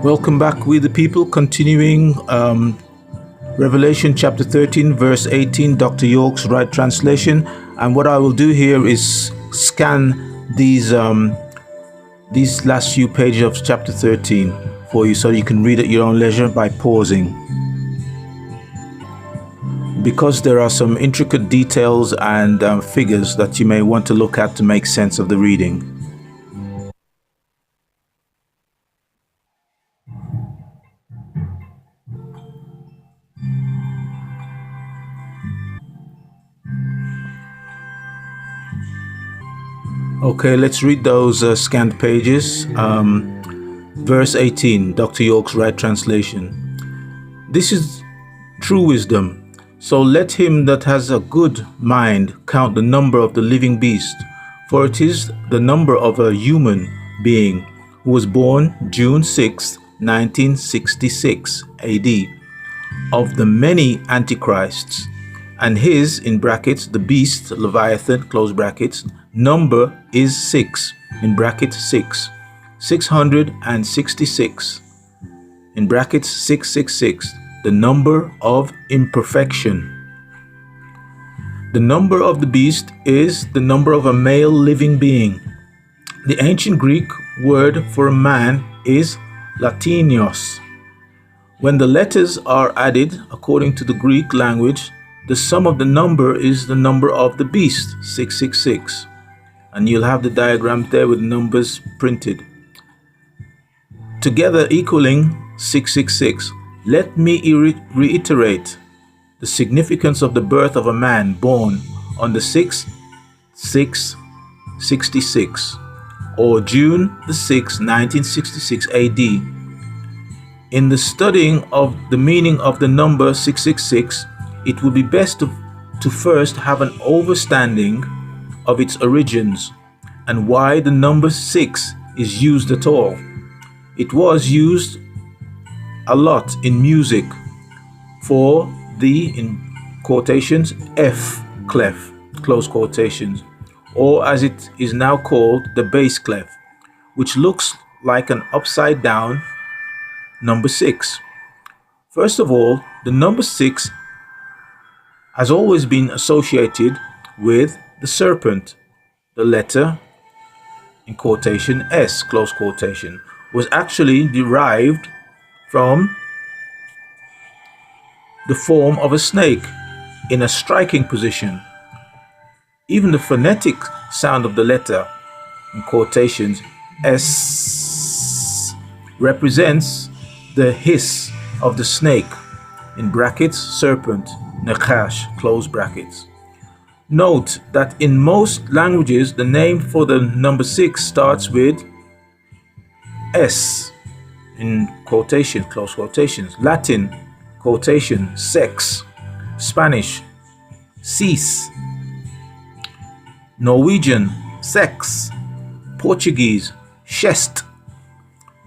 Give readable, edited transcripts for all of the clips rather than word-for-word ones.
Welcome back, we the people, continuing Revelation chapter 13, verse 18, Dr. York's right translation. And what I will do here is scan these last few pages of chapter 13 for you so you can read at your own leisure by pausing. Because there are some intricate details and figures that you may want to look at to make sense of the reading. Okay, let's read those scanned pages. Verse 18, Dr. York's right translation. This is true wisdom. So let him that has a good mind count the number of the living beast, for it is the number of a human being who was born June 6, 1966 AD, of the many antichrists, and his, in brackets, the beast, Leviathan, close brackets, number is 6, in brackets 666, in brackets 666, the number of imperfection. The number of the beast is the number of a male living being. The ancient Greek word for a man is latinios. When the letters are added according to the Greek language, the sum of the number is the number of the beast, 666. And you'll have the diagram there with numbers printed, together equaling 666. Let me reiterate the significance of the birth of a man born on the 6th, 666, or June the 6th, 1966 AD. In the studying of the meaning of the number 666, it would be best to first have an understanding of its origins and why the number 6 is used at all. It was used a lot in music for the, in quotations, F clef, close quotations, or as it is now called, the bass clef, which looks like an upside down number 6. First of all, the number 6 has always been associated with the serpent. The letter, in quotation, S, close quotation, was actually derived from the form of a snake in a striking position. Even the phonetic sound of the letter, in quotations, S, represents the hiss of the snake, in brackets, serpent, Nakash, close brackets. Note that in most languages, the name for the number 6 starts with S, in quotation, close quotations. Latin, quotation, sex. Spanish, cease. Norwegian, sex. Portuguese, chest.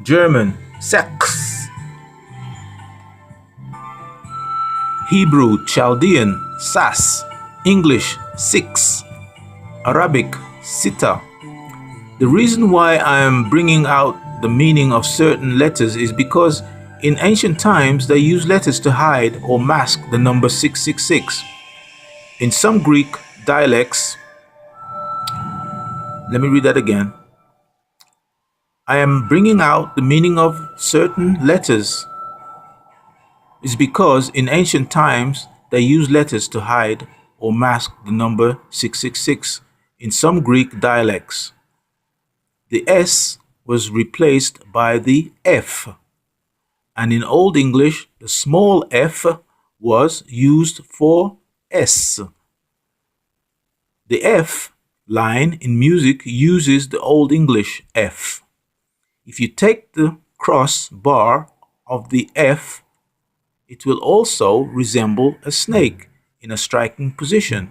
German, sex. Hebrew, Chaldean, sas. English, six. Arabic, sita. The reason why I am bringing out the meaning of certain letters is because in ancient times they used letters to hide or mask the number 666. In some Greek dialects, let me read that again. I am bringing out the meaning of certain letters is because in ancient times they used letters to hide or mask the number 666 in some Greek dialects. The S was replaced by the F, and in Old English the small f was used for S. The F line in music uses the Old English F. If you take the cross bar of the F, it will also resemble a snake in a striking position.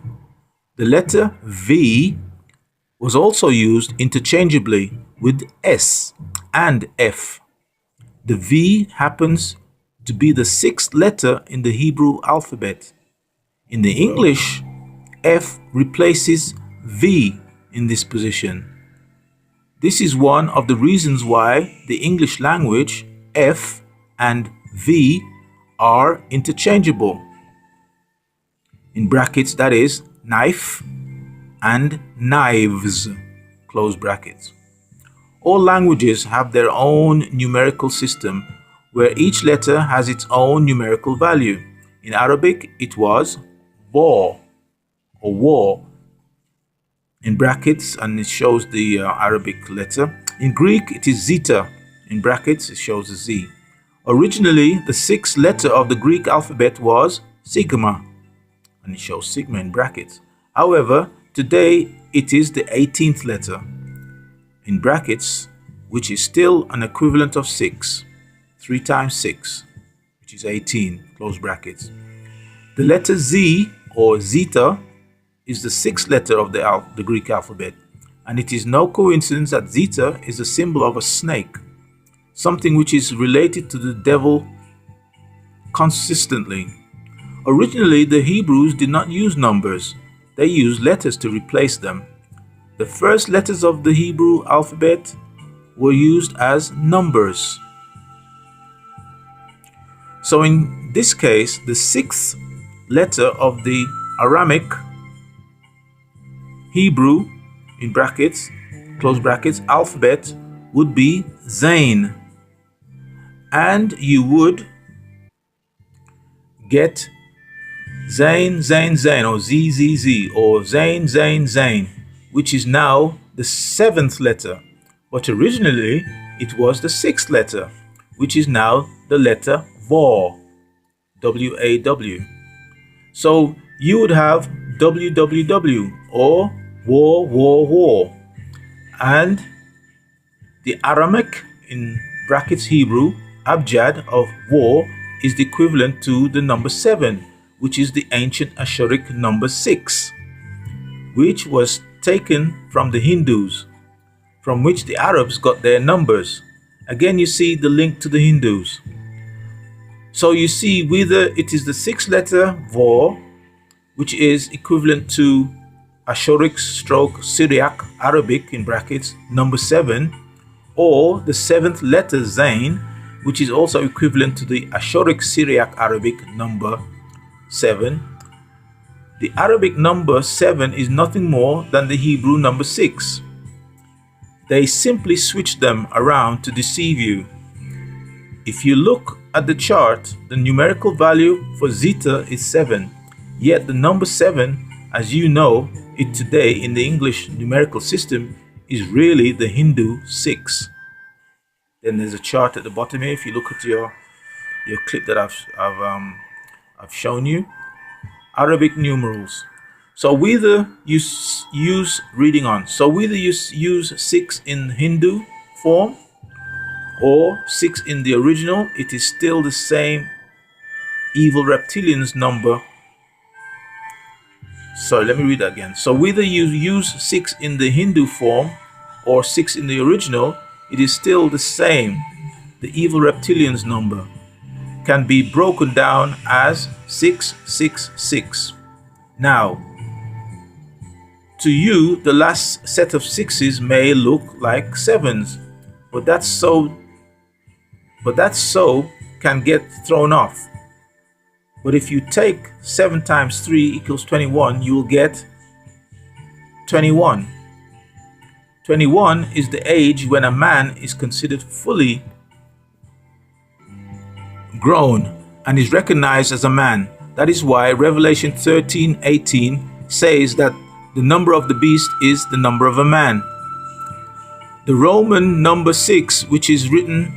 The letter V was also used interchangeably with S and F. The V happens to be the sixth letter in the Hebrew alphabet. In the English, F replaces V in this position. This is one of the reasons why the English language F and V are interchangeable. In brackets, that is knife and knives, close brackets. All languages have their own numerical system where each letter has its own numerical value. In Arabic, it was war or war in brackets, and it shows the Arabic letter. In Greek, it is zeta in brackets, it shows a Z. Originally, the sixth letter of the Greek alphabet was sigma, and it shows sigma in brackets. However, today it is the 18th letter in brackets, which is still an equivalent of 6. 3 times 6, which is 18, close brackets. The letter Z or zeta is the sixth letter of the Greek alphabet, and it is no coincidence that zeta is a symbol of a snake, something which is related to the devil consistently. Originally, the Hebrews did not use numbers, they used letters to replace them. The first letters of the Hebrew alphabet were used as numbers. So in this case, the sixth letter of the Aramaic Hebrew, in brackets, close brackets, alphabet would be Zain. And you would get Zain, Zain, Zain, or Z, Z, Z, or Zain, Zain, Zain, which is now the seventh letter. But originally, it was the sixth letter, which is now the letter Waw, W-A-W. So you would have WWW, or War, War, War. And the Aramaic, in brackets Hebrew, abjad of war is the equivalent to the number 7, which is the ancient Ashuric number 6, which was taken from the Hindus, from which the Arabs got their numbers. Again, you see the link to the Hindus. So you see whether it is the sixth letter War, which is equivalent to Ashuric stroke Syriac Arabic in brackets number 7, or the seventh letter Zain, which is also equivalent to the Ashuric Syriac Arabic number 7. The Arabic number 7 is nothing more than the Hebrew number 6. They simply switch them around to deceive you. If you look at the chart, the numerical value for zeta is 7, yet the number 7, as you know it today in the English numerical system, is really the Hindu 6. Then there's a chart at the bottom here. If you look at your clip that I've shown you, Arabic numerals. So whether you use reading on. So whether you use 6 in Hindu form or 6 in the original, it is still the same evil reptilians number. Sorry, let me read that again. So whether you use 6 in the Hindu form or 6 in the original, it is still the same. The evil reptilians number can be broken down as 666. Now, to you, the last set of sixes may look like 7s, but that so can get thrown off. But if you take 7 times 3 equals 21, you will get 21. 21 is the age when a man is considered fully grown and is recognized as a man. That is why Revelation 13:18 says that the number of the beast is the number of a man. The Roman number 6, which is written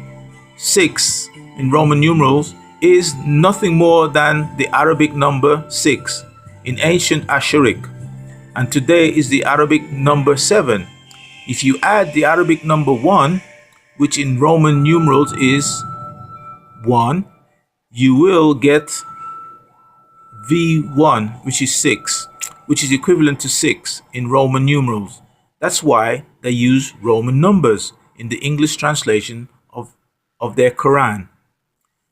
6 in Roman numerals, is nothing more than the Arabic number 6 in ancient Ashuric, and today is the Arabic number 7. If you add the Arabic number 1, which in Roman numerals is 1, you will get V1, which is 6, which is equivalent to 6 in Roman numerals. That's why they use Roman numbers in the English translation of their Quran.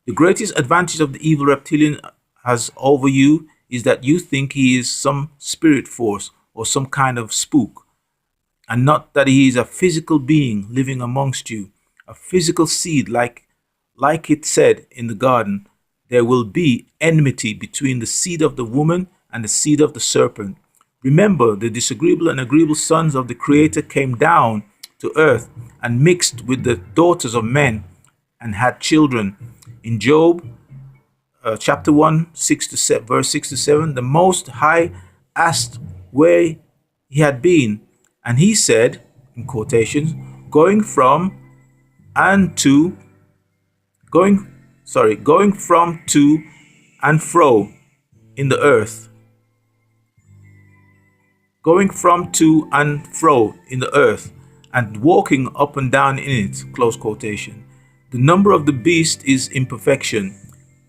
The greatest advantage of the evil reptilian has over you is that you think he is some spirit force or some kind of spook, and not that he is a physical being living amongst you, a physical seed like Like it said in the garden, there will be enmity between the seed of the woman and the seed of the serpent. Remember, the disagreeable and agreeable sons of the Creator came down to earth and mixed with the daughters of men and had children. In Job chapter 1, 6 to 7, verse 6 to 7, the Most High asked where he had been, and he said, in quotations, going from and to, going from to and fro in the earth, going from to and fro in the earth, and walking up and down in it. Close quotation. The number of the beast is imperfection.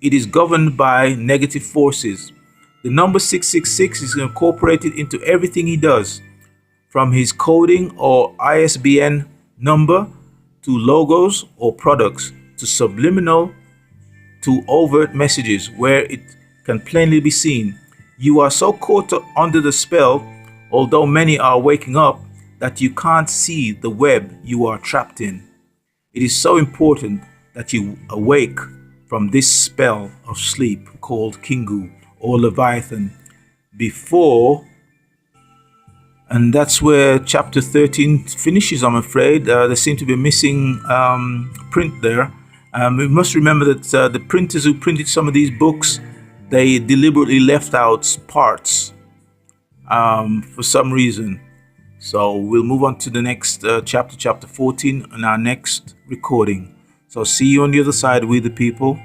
It is governed by negative forces. The number 666 is incorporated into everything he does, from his coding or ISBN number to logos or products to subliminal to overt messages where it can plainly be seen. You are so caught up under the spell, although many are waking up, that you can't see the web you are trapped in. It is so important that you awake from this spell of sleep called Kingu or Leviathan before. And that's where chapter 13 finishes, I'm afraid. There seems to be a missing print there. We must remember that the printers who printed some of these books, they deliberately left out parts for some reason. So we'll move on to the next chapter 14, in our next recording. So see you on the other side, we the people.